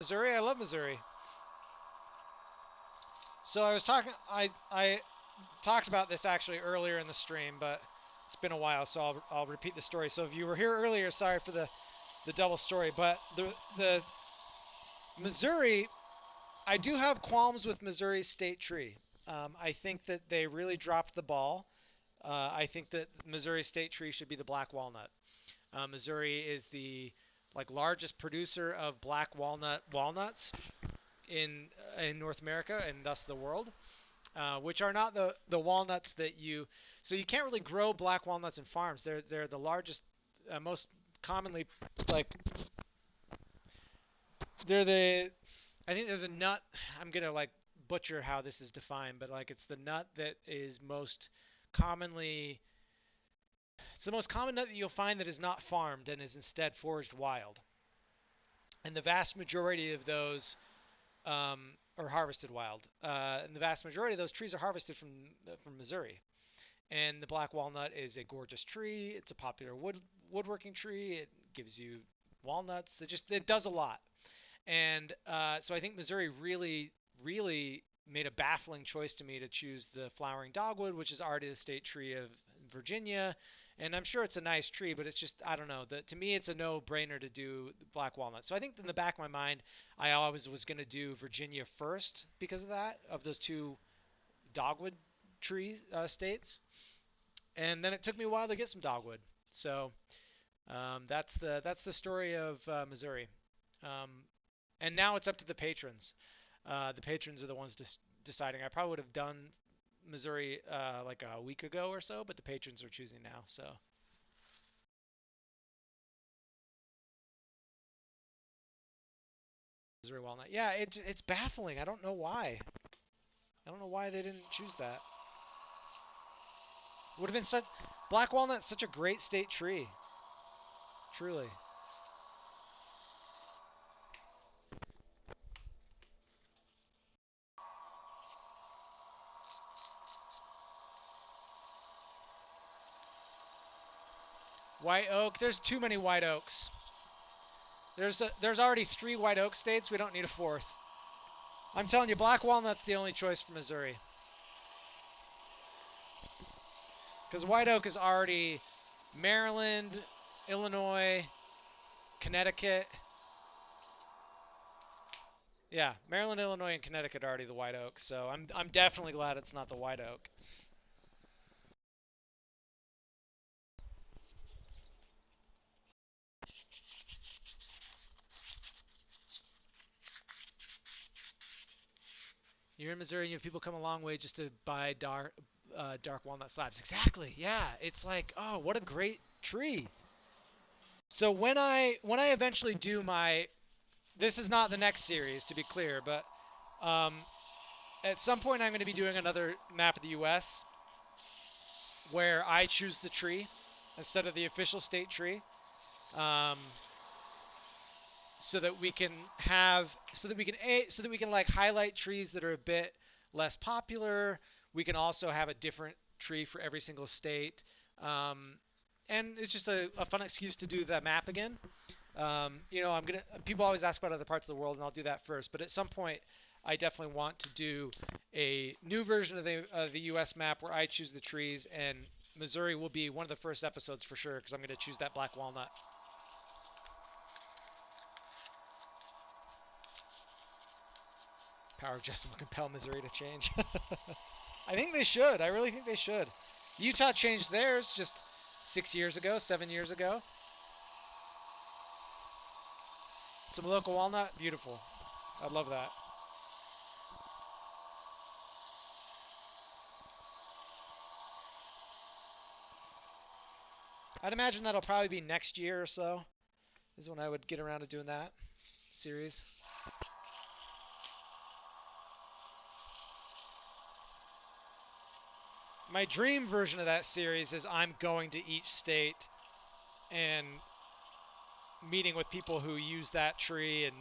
Missouri. I love Missouri. So I was talking. I talked about this actually earlier in the stream, but it's been a while, so I'll repeat the story. So if you were here earlier, sorry for the double story, but the Missouri, I do have qualms with Missouri's state tree. I think that they really dropped the ball. I think that Missouri state tree should be the black walnut. Missouri is the like largest producer of black walnuts in North America and thus the world, which are not the walnuts that you. So you can't really grow black walnuts in farms. They're the largest, most commonly like they're the I think they're the nut. I'm gonna like butcher how this is defined, but like it's the nut that is most commonly. It's the most common nut that you'll find that is not farmed and is instead foraged wild. And the vast majority of those are harvested wild. And the vast majority of those trees are harvested from Missouri. And the black walnut is a gorgeous tree. It's a popular woodworking tree. It gives you walnuts. It does a lot. And so I think Missouri really made a baffling choice to me to choose the flowering dogwood, which is already the state tree of Virginia. And I'm sure it's a nice tree, but it's just I don't know. To me, it's a no-brainer to do black walnut. So I think in the back of my mind, I always was going to do Virginia first because of that, of those two dogwood tree states. And then it took me a while to get some dogwood. So that's the story of Missouri. Um, and now it's up to the patrons. The patrons are the ones deciding. I probably would have done Missouri like a week ago or so, but the patrons are choosing now. So Missouri walnut. Yeah, it's baffling. I don't know why. I don't know why they didn't choose that. Would have been such black walnut, such a great state tree. Truly. White oak. There's too many white oaks. There's already 3 white oak states. We don't need a fourth. I'm telling you, black walnut's the only choice for Missouri. Because white oak is already Maryland, Illinois, Connecticut. Yeah, Maryland, Illinois, and Connecticut are already the white oak. So I'm definitely glad it's not the white oak. You're in Missouri, and you have people come a long way just to buy dark walnut slabs. Exactly. Yeah, it's like, oh, what a great tree. So when I eventually do my, this is not the next series to be clear, but um, at some point I'm going to be doing another map of the U.S. where I choose the tree instead of the official state tree, um, so that we can like highlight trees that are a bit less popular. We can also have a different tree for every single state, um, and it's just a fun excuse to do the map again. I'm gonna. People always ask about other parts of the world, and I'll do that first. But at some point, I definitely want to do a new version of the U.S. map where I choose the trees, and Missouri will be one of the first episodes for sure because I'm going to choose that black walnut. Power of Justin will compel Missouri to change. I think they should. I really think they should. Utah changed theirs just 6 years ago, 7 years ago. Some local walnut, beautiful. I love that. I'd imagine that'll probably be next year or so is when I would get around to doing that series. My dream version of that series is I'm going to each state and meeting with people who use that tree and